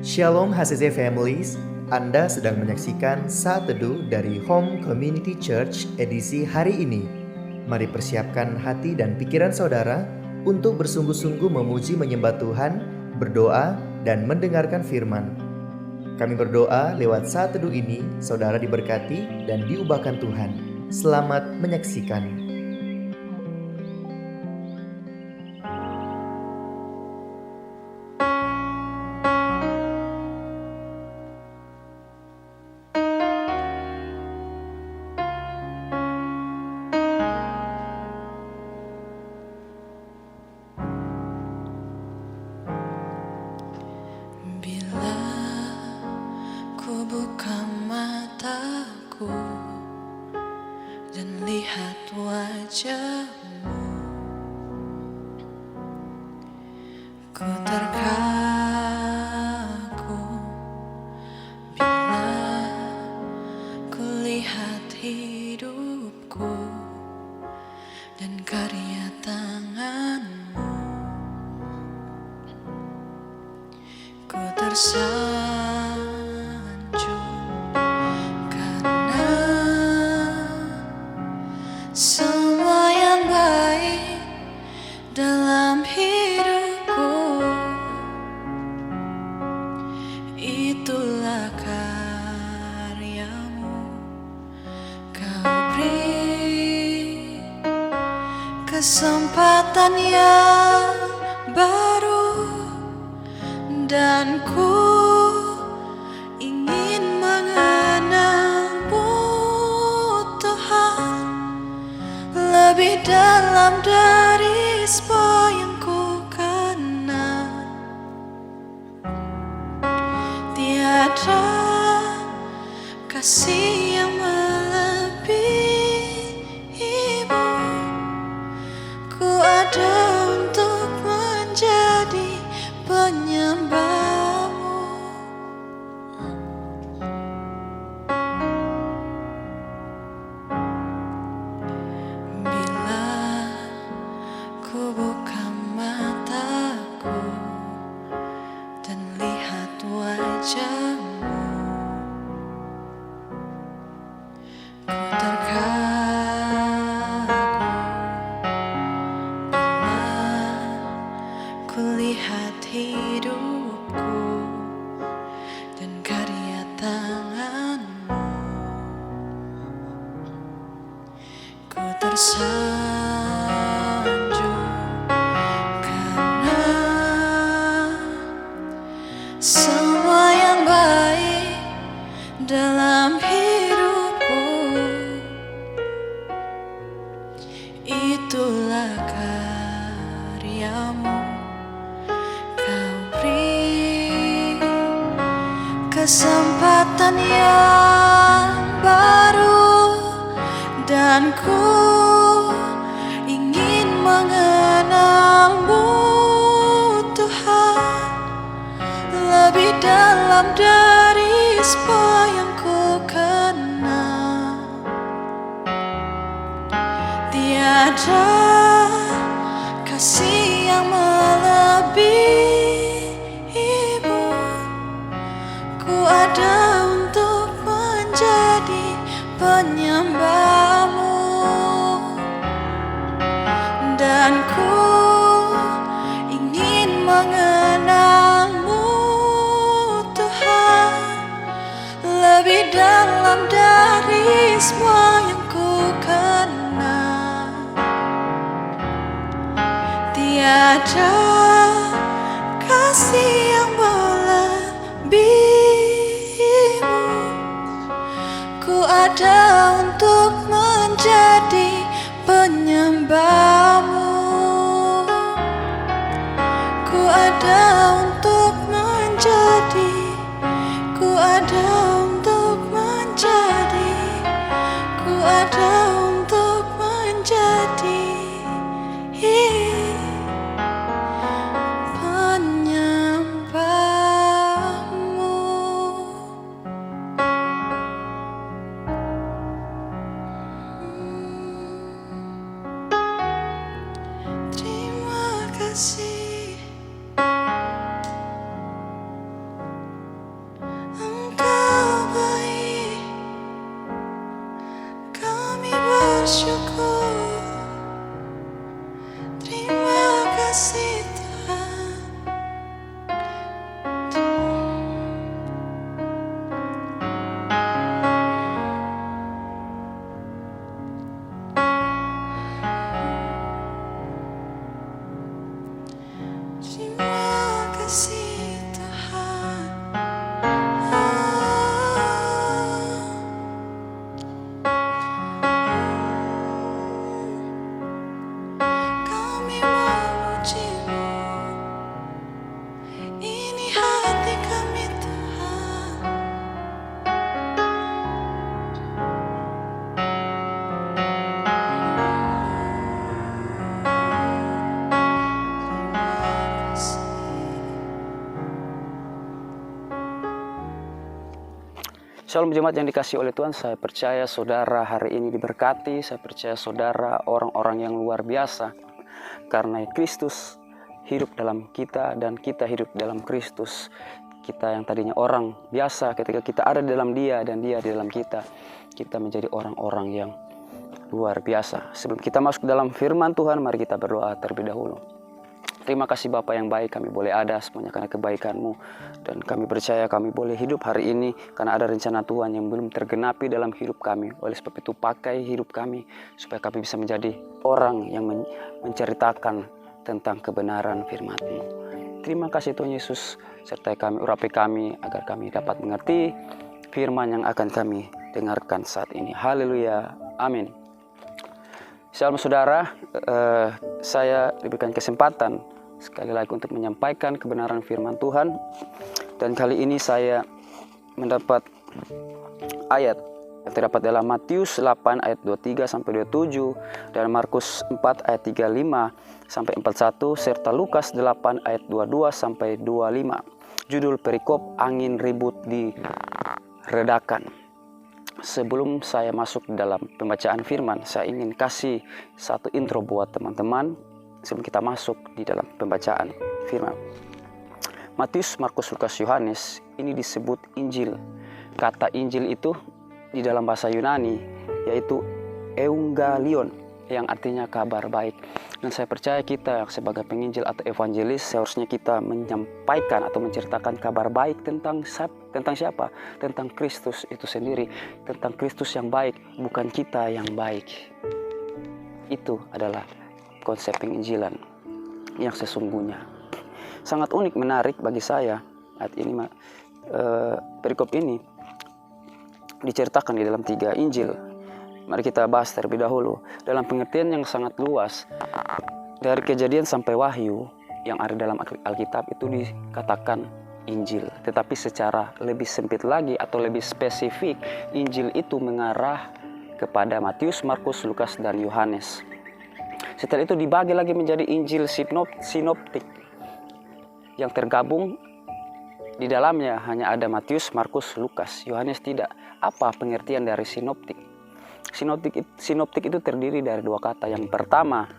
Shalom HCC Families, Anda sedang menyaksikan Saat Teduh dari Home Community Church edisi hari ini. Mari persiapkan hati dan pikiran saudara untuk bersungguh-sungguh memuji menyembah Tuhan, berdoa, dan mendengarkan firman. Kami berdoa lewat Saat Teduh ini, saudara diberkati dan diubahkan Tuhan. Selamat menyaksikan. Buka mataku dan lihat wajahmu, ku terkagum bila ku lihat hidupku dan karya tanganmu. Ku semua yang baik dalam hidupku, itulah karyamu. Kau beri kesempatan yang baru, dan ku ingin mengenalmu, Tuhan, lebih dalam dari semua yang ku kenal. Tiada kasih yang melebihimu. Ku ada untuk menjadi penyembahmu. Ku buka mataku dan lihat wajahmu, ku terkagum bila ku lihat hidupku dan karya tanganmu. Ku semua yang baik dalam hidupku, itulah karyamu. Kau beri kesempatan yang baru, dan ku ingin mengenalmu, Tuhan, lebih dalam dari semua yang ku kenal. Tiada kasih yang melebihimu. Ku ada untuk menjadi penyembahmu, dan ku ingin mengenalmu, lebih dalam dari semua yang ku kenal. Tiada kasih yang melebihimu. Ku ada untuk menjadi penyembahmu. Ku ada untuk menjadi, ku ada untuk menjadi, ku ada untuk menjadi penyembahmu. Terima kasih. kasih Tuhan. Terima kasih Tuhan. Kami memuji-Mu. Ini hati kami Tuhan. Terima kasih. Shalom jemaat yang dikasihi oleh Tuhan, saya percaya saudara hari ini diberkati, saya percaya saudara orang-orang yang luar biasa. Karena Kristus hidup dalam kita dan kita hidup dalam Kristus. Kita yang tadinya orang biasa, ketika kita ada di dalam Dia dan Dia di dalam kita, kita menjadi orang-orang yang luar biasa. Sebelum kita masuk dalam firman Tuhan, mari kita berdoa terlebih dahulu. Terima kasih Bapa yang baik, kami boleh ada semuanya karena kebaikan-Mu. Dan kami percaya kami boleh hidup hari ini karena ada rencana Tuhan yang belum tergenapi dalam hidup kami. Oleh sebab itu pakai hidup kami supaya kami bisa menjadi orang yang menceritakan tentang kebenaran firman-Mu. Terima kasih Tuhan Yesus, sertai kami, urapi kami agar kami dapat mengerti firman yang akan kami dengarkan saat ini. Haleluya, amin. Shalom saudara, saya diberikan kesempatan sekali lagi untuk menyampaikan kebenaran firman Tuhan. Dan kali ini saya mendapat ayat yang terdapat dalam Matius 8 ayat 23 sampai 27 dan Markus 4 ayat 35 sampai 41 serta Lukas 8 ayat 22 sampai 25. Judul perikop angin ribut diredakan. Sebelum saya masuk dalam pembacaan firman, saya ingin kasih satu intro buat teman-teman sebelum kita masuk di dalam pembacaan firman. Matius, Markus, Lukas, Yohanes ini disebut Injil. Kata Injil itu di dalam bahasa Yunani yaitu Eungalion yang artinya kabar baik. Dan saya percaya kita sebagai penginjil atau evangelis seharusnya kita menyampaikan atau menceritakan kabar baik tentang siapa? Tentang Kristus itu sendiri, tentang Kristus yang baik, bukan kita yang baik. Itu adalah konsep penginjilan yang sesungguhnya. Sangat unik, menarik bagi saya saat ini perikop ini diceritakan di dalam 3 Injil. Mari kita bahas terlebih dahulu dalam pengertian yang sangat luas. Dari Kejadian sampai Wahyu yang ada dalam Alkitab itu dikatakan Injil. Tetapi secara lebih sempit lagi atau lebih spesifik, Injil itu mengarah kepada Matius, Markus, Lukas, dan Yohanes. Setelah itu dibagi lagi menjadi Injil sinoptik yang tergabung di dalamnya hanya ada Matius, Markus, Lukas. Yohanes tidak. Apa pengertian dari sinoptik? Sinoptik itu terdiri dari 2 kata. Yang pertama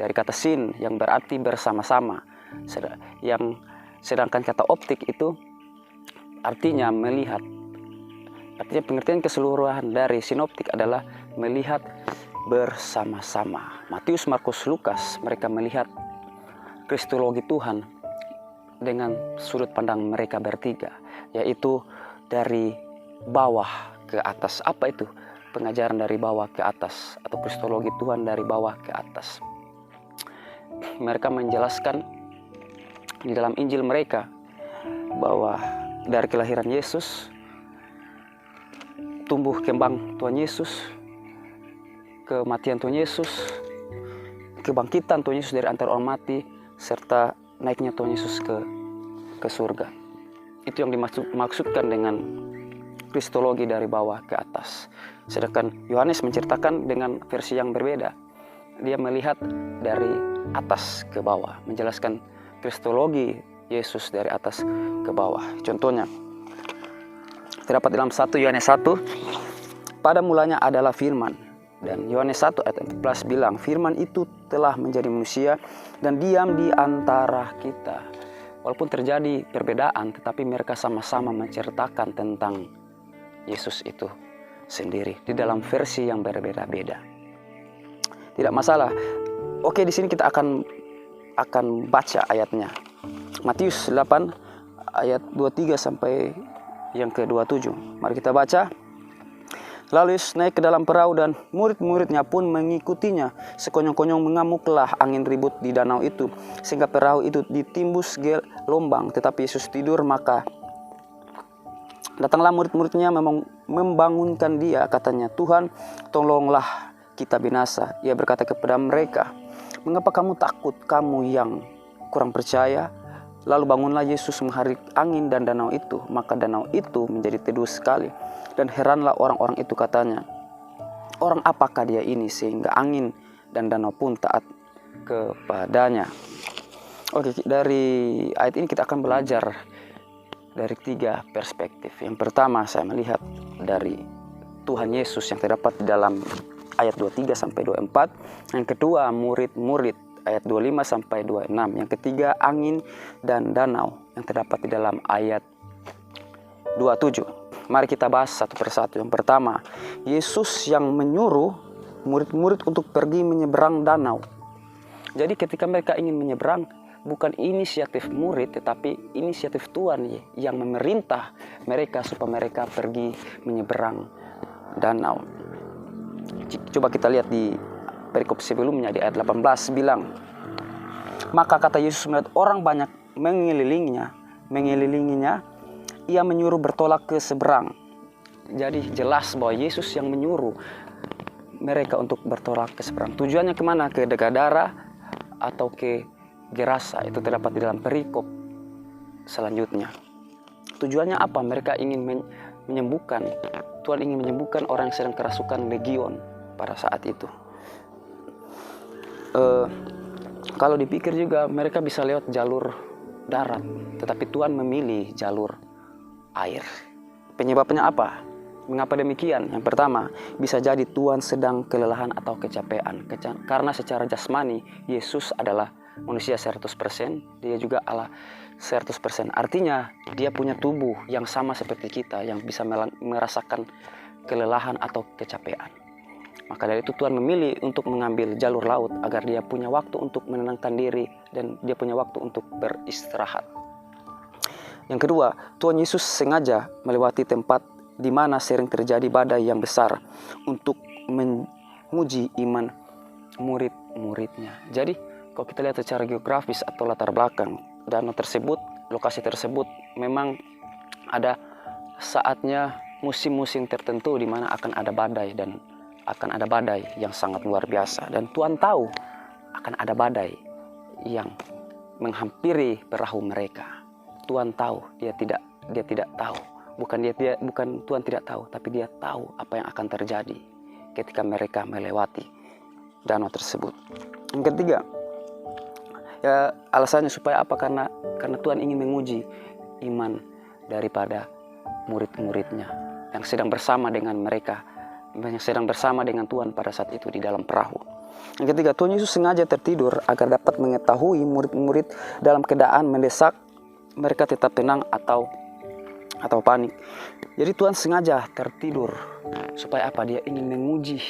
dari kata sin yang berarti bersama-sama. Sedangkan kata optik itu artinya melihat. Artinya pengertian keseluruhan dari sinoptik adalah melihat bersama-sama. Matius, Markus, Lukas mereka melihat kristologi Tuhan dengan sudut pandang mereka bertiga, yaitu dari bawah ke atas. Apa itu? Pengajaran dari bawah ke atas atau kristologi Tuhan dari bawah ke atas. Mereka menjelaskan di dalam Injil mereka bahwa dari kelahiran Yesus, tumbuh kembang Tuhan Yesus, kematian Tuhan Yesus, kebangkitan Tuhan Yesus dari antara orang mati, serta naiknya Tuhan Yesus ke surga. Itu yang dimaksudkan dengan kristologi dari bawah ke atas. Sedangkan Yohanes menceritakan dengan versi yang berbeda. Dia melihat dari atas ke bawah, menjelaskan kristologi Yesus dari atas ke bawah. Contohnya terdapat dalam 1 Yohanes 1, pada mulanya adalah firman. Dan Yohanes 1 ayat 14 bilang, firman itu telah menjadi manusia dan diam di antara kita. Walaupun terjadi perbedaan, tetapi mereka sama-sama menceritakan tentang Yesus itu sendiri di dalam versi yang berbeda-beda. Tidak masalah. Oke, di sini kita akan akan baca ayatnya. Matius 8 ayat 23 sampai yang ke-27. Mari kita baca. Lalu Yesus naik ke dalam perahu dan murid-muridnya pun mengikutinya. Sekonyong-konyong mengamuklah angin ribut di danau itu, sehingga perahu itu ditimbus gelombang. Tetapi Yesus tidur, maka datanglah murid-muridnya membangunkan dia. Katanya, "Tuhan, tolonglah kita binasa." Ia berkata kepada mereka, "Mengapa kamu takut, kamu yang kurang percaya?" Lalu bangunlah Yesus mengharik angin dan danau itu, maka danau itu menjadi teduh sekali. Dan heranlah orang-orang itu, katanya, "Orang apakah dia ini sehingga angin dan danau pun taat kepadanya?" Oke, dari ayat ini kita akan belajar dari 3 perspektif. Yang pertama, saya melihat dari Tuhan Yesus yang terdapat di dalam ayat 23 sampai 24. Yang kedua, murid-murid ayat 25 sampai 26. Yang ketiga, angin dan danau yang terdapat di dalam ayat 27. Mari kita bahas satu persatu. Yang pertama, Yesus yang menyuruh murid-murid untuk pergi menyeberang danau. Jadi ketika mereka ingin menyeberang, bukan inisiatif murid, tetapi inisiatif Tuhan yang memerintah mereka supaya mereka pergi menyeberang danau. Coba kita lihat di perikop sebelumnya di ayat 18 bilang, "Maka kata Yesus melihat orang banyak mengelilinginya, ia menyuruh bertolak ke seberang." Jadi jelas bahwa Yesus yang menyuruh mereka untuk bertolak ke seberang. Tujuannya kemana? Ke Gadara atau ke Gerasa. Itu terdapat di dalam perikop selanjutnya. Tujuannya apa? Mereka ingin menyembuhkan. Tuhan ingin menyembuhkan orang yang sedang kerasukan legion pada saat itu. Kalau dipikir juga mereka bisa lewat jalur darat, tetapi Tuhan memilih jalur air. Penyebabnya apa? Mengapa demikian? Yang pertama, bisa jadi Tuhan sedang kelelahan atau kecapean. Karena secara jasmani, Yesus adalah manusia 100%, dia juga Allah 100%. Artinya, dia punya tubuh yang sama seperti kita, yang bisa merasakan kelelahan atau kecapean. Maka dari itu Tuhan memilih untuk mengambil jalur laut agar dia punya waktu untuk menenangkan diri dan dia punya waktu untuk beristirahat. Yang kedua, Tuhan Yesus sengaja melewati tempat di mana sering terjadi badai yang besar untuk menguji iman murid-muridnya. Jadi, kalau kita lihat secara geografis atau latar belakang, danau tersebut, lokasi tersebut memang ada saatnya musim-musim tertentu di mana akan ada badai dan akan ada badai yang sangat luar biasa. Dan Tuhan tahu akan ada badai yang menghampiri perahu mereka. Tuhan tahu, dia tidak tahu. Bukan Tuhan tidak tahu, tapi dia tahu apa yang akan terjadi ketika mereka melewati danau tersebut. Yang ketiga, ya alasannya supaya apa? Karena Tuhan ingin menguji iman daripada murid-muridnya yang sedang bersama dengan mereka, yang sedang bersama dengan Tuhan pada saat itu di dalam perahu. Yang ketiga, Tuhan Yesus sengaja tertidur agar dapat mengetahui murid-murid dalam keadaan mendesak, mereka tetap tenang atau panik. Jadi Tuhan sengaja tertidur supaya apa? Dia ingin menguji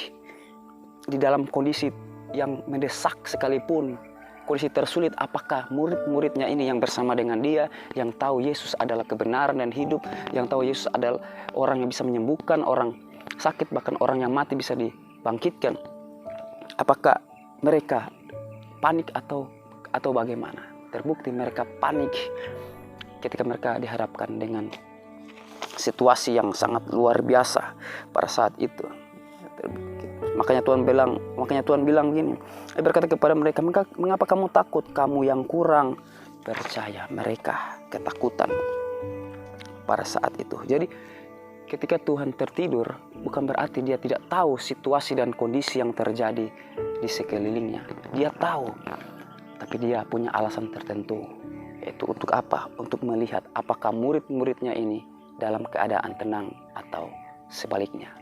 di dalam kondisi yang mendesak sekalipun, kondisi tersulit, apakah murid-muridnya ini yang bersama dengan dia, yang tahu Yesus adalah kebenaran dan hidup, yang tahu Yesus adalah orang yang bisa menyembuhkan orang sakit, bahkan orang yang mati bisa dibangkitkan. Apakah mereka panik atau bagaimana? Terbukti mereka panik ketika mereka dihadapkan dengan situasi yang sangat luar biasa pada saat itu. Makanya Tuhan bilang gini, berkata kepada mereka, "Mengapa kamu takut, kamu yang kurang percaya?" Mereka ketakutan pada saat itu. Jadi ketika Tuhan tertidur, bukan berarti dia tidak tahu situasi dan kondisi yang terjadi di sekelilingnya. Dia tahu, tapi dia punya alasan tertentu. Yaitu untuk apa? Untuk melihat apakah murid-muridnya ini dalam keadaan tenang atau sebaliknya.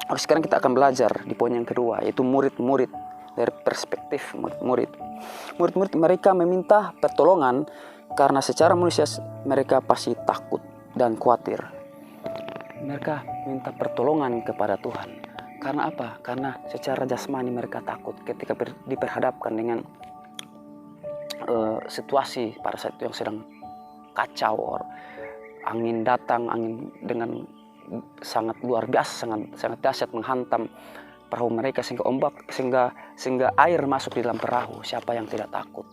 Oke, sekarang kita akan belajar di poin yang kedua, yaitu murid-murid dari perspektif murid-murid. Murid-murid mereka meminta pertolongan karena secara manusia mereka pasti takut dan khawatir. Mereka minta pertolongan kepada Tuhan. Karena apa? Karena secara jasmani mereka takut ketika diperhadapkan dengan situasi pada saat itu yang sedang kacau, angin datang, angin dengan sangat luar biasa, sangat dahsyat menghantam perahu mereka sehingga air masuk di dalam perahu. Siapa yang tidak takut?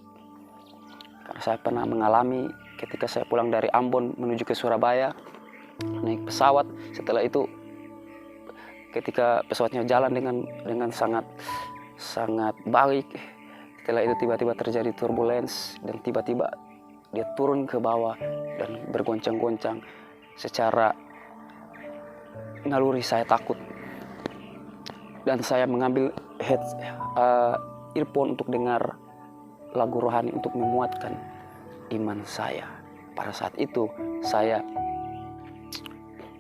Karena saya pernah mengalami ketika saya pulang dari Ambon menuju ke Surabaya naik pesawat. Setelah itu ketika pesawatnya jalan dengan sangat baik, setelah itu tiba-tiba terjadi turbulence dan tiba-tiba dia turun ke bawah dan bergoncang-goncang. Secara naluri saya takut dan saya mengambil earphone untuk dengar lagu rohani untuk menguatkan iman saya. Pada saat itu saya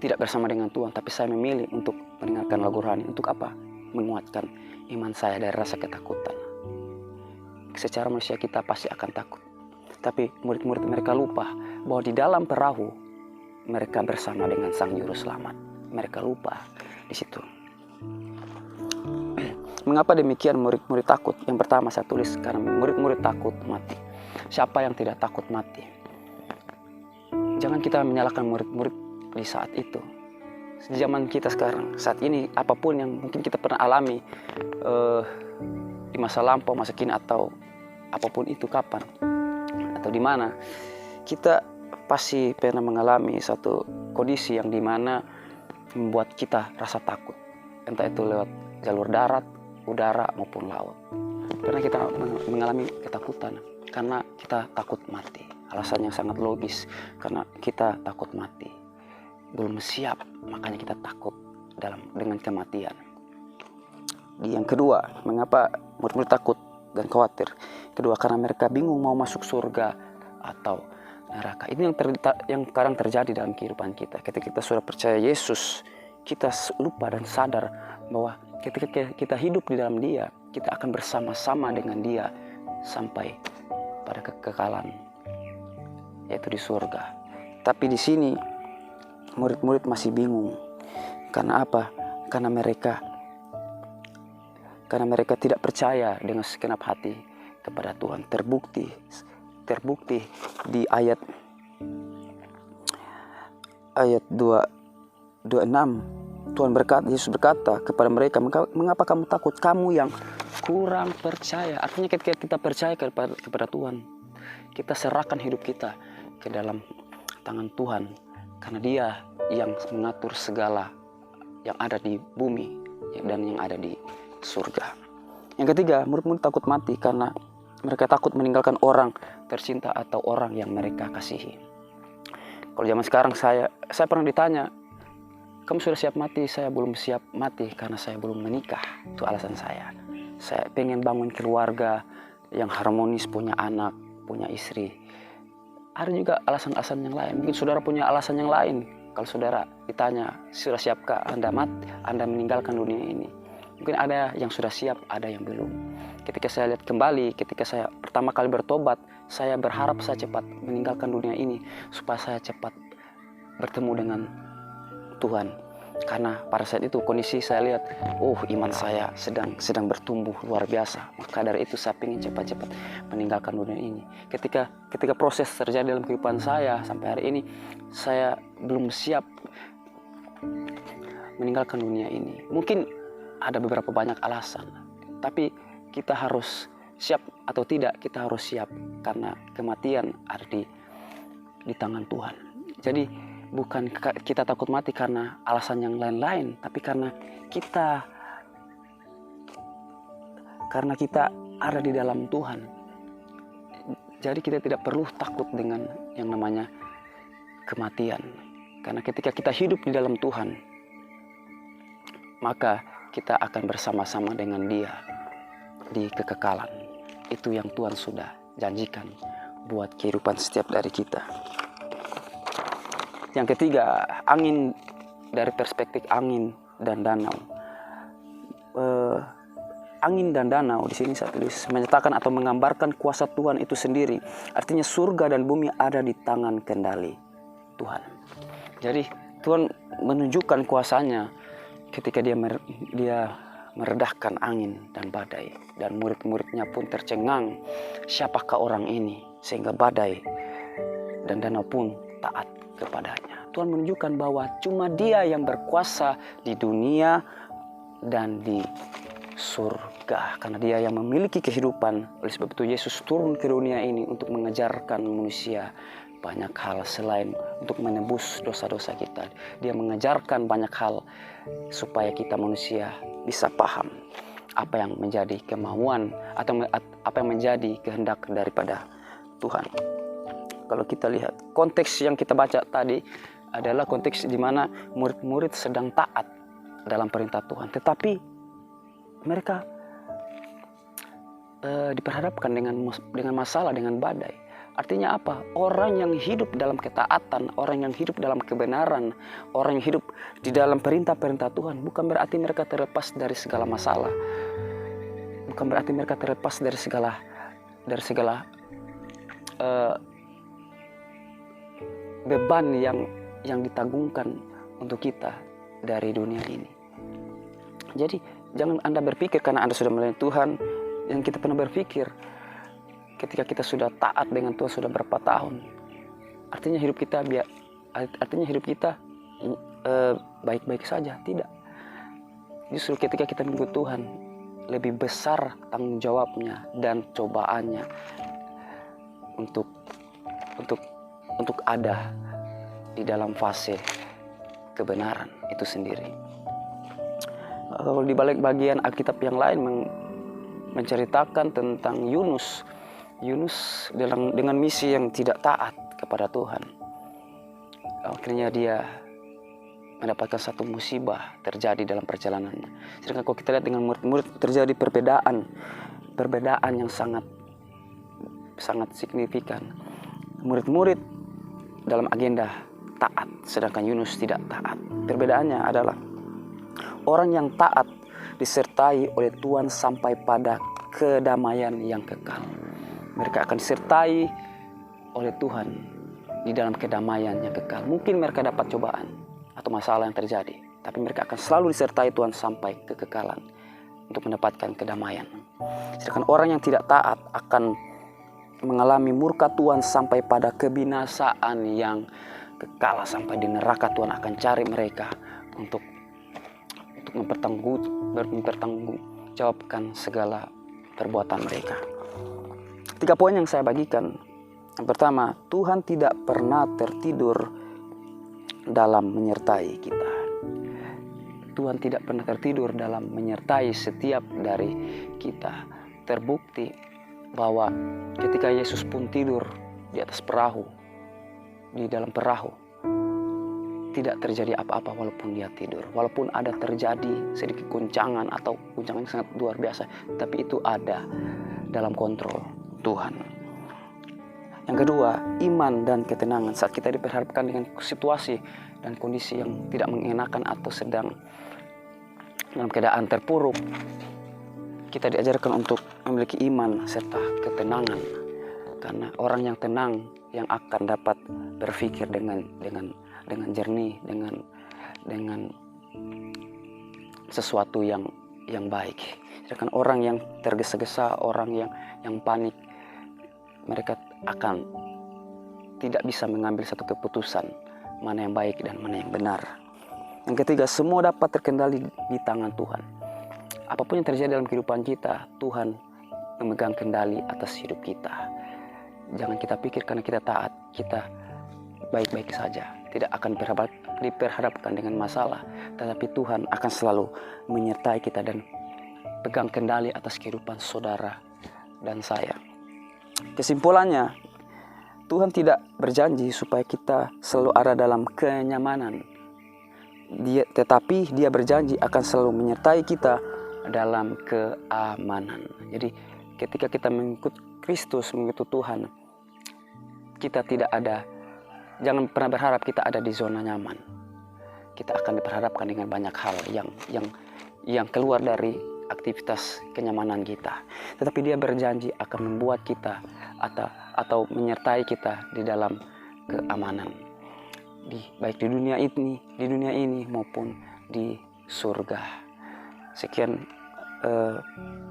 tidak bersama dengan Tuhan, tapi saya memilih untuk mendengarkan lagu rohani. Untuk apa? Menguatkan iman saya dari rasa ketakutan. Secara manusia kita pasti akan takut, tapi murid-murid mereka lupa bahwa di dalam perahu mereka bersama dengan Sang Juru Selamat. Mereka lupa di situ. Mengapa demikian murid-murid takut? Yang pertama saya tulis karena murid-murid takut mati. Siapa yang tidak takut mati? Jangan kita menyalahkan murid-murid di saat itu. Zaman kita sekarang, saat ini, apapun yang mungkin kita pernah alami di masa lampau, masa kini, atau apapun itu, kapan atau di mana, kita pasti pernah mengalami satu kondisi yang dimana membuat kita rasa takut. Entah itu lewat jalur darat, udara maupun laut. Pernah kita mengalami ketakutan karena kita takut mati. Alasannya sangat logis, karena kita takut mati. Belum siap, makanya kita takut dengan kematian. Yang kedua, mengapa murid-murid takut dan khawatir? Kedua, karena mereka bingung mau masuk surga atau neraka. Ini yang sekarang terjadi dalam kehidupan kita. Ketika kita sudah percaya Yesus, kita lupa dan sadar bahwa ketika kita hidup di dalam Dia, kita akan bersama-sama dengan Dia sampai pada kekekalan, yaitu di surga. Tapi di sini murid-murid masih bingung. Karena apa? Karena mereka tidak percaya dengan segenap hati kepada Tuhan. Terbukti di ayat 26. Yesus berkata kepada mereka, mengapa kamu takut, kamu yang kurang percaya? Artinya ketika kita percaya kepada Tuhan, kita serahkan hidup kita ke dalam tangan Tuhan, karena Dia yang mengatur segala yang ada di bumi dan yang ada di surga. Yang ketiga, murid-murid takut mati karena mereka takut meninggalkan orang tercinta atau orang yang mereka kasihi. Kalau zaman sekarang saya pernah ditanya, kamu sudah siap mati? Saya belum siap mati karena saya belum menikah. Itu alasan saya. Saya pengen bangun keluarga yang harmonis, punya anak, punya istri. Ada juga alasan-alasan yang lain. Mungkin saudara punya alasan yang lain. Kalau saudara ditanya, sudah siapkah Anda meninggalkan dunia ini? Mungkin ada yang sudah siap, ada yang belum. Ketika saya lihat kembali, ketika saya pertama kali bertobat, saya berharap saya cepat meninggalkan dunia ini supaya saya cepat bertemu dengan Tuhan. Karena pada saat itu kondisi saya lihat, iman saya sedang bertumbuh luar biasa. Maka dari itu saya ingin cepat-cepat meninggalkan dunia ini. Ketika proses terjadi dalam kehidupan saya sampai hari ini, saya belum siap meninggalkan dunia ini. Mungkin ada beberapa banyak alasan, tapi kita harus siap atau tidak, kita harus siap karena kematian ada di tangan Tuhan. Jadi bukan kita takut mati karena alasan yang lain-lain, tapi karena kita ada di dalam Tuhan. Jadi kita tidak perlu takut dengan yang namanya kematian. Karena ketika kita hidup di dalam Tuhan, maka kita akan bersama-sama dengan Dia di kekekalan. Itu yang Tuhan sudah janjikan buat kehidupan setiap dari kita. Yang ketiga, angin, dari perspektif angin dan danau. Angin dan danau di sini saya tulis menyatakan atau menggambarkan kuasa Tuhan itu sendiri. Artinya surga dan bumi ada di tangan kendali Tuhan. Jadi Tuhan menunjukkan kuasanya ketika dia meredahkan angin dan badai. Dan murid-muridnya pun tercengang, siapakah orang ini sehingga badai dan danau pun taat kepadanya. Tuhan menunjukkan bahwa cuma Dia yang berkuasa di dunia dan di surga, karena Dia yang memiliki kehidupan. Oleh sebab itu Yesus turun ke dunia ini untuk mengajarkan manusia banyak hal selain untuk menebus dosa-dosa kita. Dia mengajarkan banyak hal supaya kita manusia bisa paham apa yang menjadi kemauan atau apa yang menjadi kehendak daripada Tuhan. Kalau kita lihat konteks yang kita baca tadi adalah konteks di mana murid-murid sedang taat dalam perintah Tuhan, tetapi mereka diperhadapkan dengan masalah, dengan badai. Artinya apa? Orang yang hidup dalam ketaatan, orang yang hidup dalam kebenaran, orang yang hidup di dalam perintah-perintah Tuhan, bukan berarti mereka terlepas dari segala masalah, bukan berarti mereka terlepas dari segala beban yang ditanggungkan untuk kita dari dunia ini. Jadi jangan Anda berpikir karena Anda sudah melayani Tuhan, yang kita pernah berpikir ketika kita sudah taat dengan Tuhan sudah berapa tahun, artinya hidup kita baik-baik saja. Tidak. Justru ketika kita mengikut Tuhan, lebih besar tanggung jawabnya dan cobaannya untuk ada di dalam fase kebenaran itu sendiri. Kalau di balik bagian Alkitab yang lain menceritakan tentang Yunus dengan misi yang tidak taat kepada Tuhan. Akhirnya dia mendapatkan satu musibah terjadi dalam perjalanannya. Sedangkan kalau kita lihat dengan murid-murid terjadi perbedaan yang sangat signifikan. Murid-murid dalam agenda taat, sedangkan Yunus tidak taat. Perbedaannya adalah orang yang taat disertai oleh Tuhan sampai pada kedamaian yang kekal. Mereka akan disertai oleh Tuhan di dalam kedamaian yang kekal. Mungkin mereka dapat cobaan atau masalah yang terjadi, tapi mereka akan selalu disertai Tuhan sampai kekekalan untuk mendapatkan kedamaian. Sedangkan orang yang tidak taat akan mengalami murka Tuhan sampai pada kebinasaan yang kekal, sampai di neraka Tuhan akan cari mereka untuk mempertanggungjawabkan segala perbuatan mereka. 3 poin yang saya bagikan. Yang pertama, Tuhan tidak pernah tertidur dalam menyertai kita. Tuhan tidak pernah tertidur dalam menyertai setiap dari kita. Terbukti bahwa ketika Yesus pun tidur di atas perahu, di dalam perahu, tidak terjadi apa-apa walaupun dia tidur. Walaupun ada terjadi sedikit guncangan atau guncangan yang sangat luar biasa, tapi itu ada dalam kontrol Tuhan. Yang kedua, iman dan ketenangan. Saat kita diperhadapkan dengan situasi dan kondisi yang tidak mengenakan atau sedang dalam keadaan terpuruk, kita diajarkan untuk memiliki iman serta ketenangan. Karena orang yang tenang yang akan dapat berpikir dengan jernih, dengan sesuatu yang baik. Sedangkan orang yang tergesa-gesa, orang yang panik, mereka akan tidak bisa mengambil satu keputusan mana yang baik dan mana yang benar. Yang ketiga, semua dapat terkendali di tangan Tuhan. Apapun yang terjadi dalam kehidupan kita, Tuhan memegang kendali atas hidup kita. Jangan kita pikir karena kita taat, kita baik-baik saja, tidak akan diperhadapkan dengan masalah, tetapi Tuhan akan selalu menyertai kita dan pegang kendali atas kehidupan saudara dan saya. Kesimpulannya, Tuhan tidak berjanji supaya kita selalu ada dalam kenyamanan. Tetapi Dia berjanji akan selalu menyertai kita dalam keamanan. Jadi ketika kita mengikut Kristus, mengikut Tuhan, kita tidak ada, jangan pernah berharap kita ada di zona nyaman. Kita akan diperhadapkan dengan banyak hal yang keluar dari aktivitas kenyamanan kita. Tetapi Dia berjanji akan membuat kita atau menyertai kita di dalam keamanan. Baik di dunia ini maupun di surga. Sekian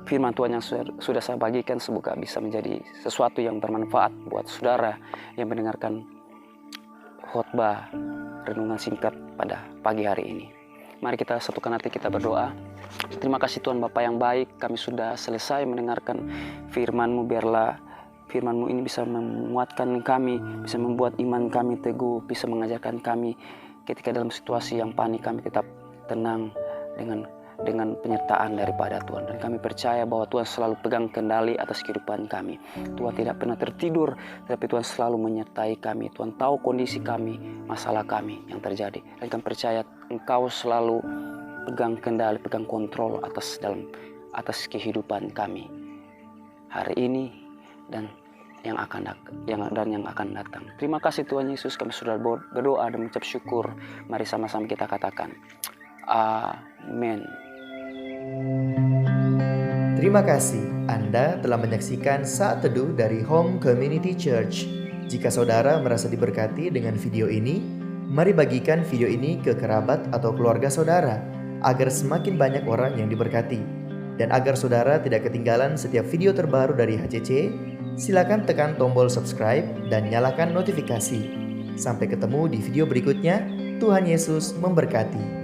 firman Tuhan yang sudah saya bagikan semoga bisa menjadi sesuatu yang bermanfaat buat saudara yang mendengarkan khotbah renungan singkat pada pagi hari ini. Mari kita satukan hati, kita berdoa. Terima kasih Tuhan Bapa yang baik, kami sudah selesai mendengarkan firman-Mu. Biarlah firman-Mu ini bisa menguatkan kami, bisa membuat iman kami teguh, bisa mengajarkan kami ketika dalam situasi yang panik kami tetap tenang dengan penyertaan daripada Tuhan. Dan kami percaya bahwa Tuhan selalu pegang kendali atas kehidupan kami. Tuhan tidak pernah tertidur, tapi Tuhan selalu menyertai kami. Tuhan tahu kondisi kami, masalah kami yang terjadi. Dan kami percaya Engkau selalu pegang kendali, pegang kontrol atas kehidupan kami hari ini dan yang akan datang. Terima kasih Tuhan Yesus, kami sudah berdoa dan mengucap syukur. Mari sama-sama kita katakan amin. Terima kasih Anda telah menyaksikan Saat Teduh dari Home Community Church. Jika saudara merasa diberkati dengan video ini, mari bagikan video ini ke kerabat atau keluarga saudara, agar semakin banyak orang yang diberkati. Dan agar saudara tidak ketinggalan setiap video terbaru dari HCC, silakan tekan tombol subscribe dan nyalakan notifikasi. Sampai ketemu di video berikutnya. Tuhan Yesus memberkati.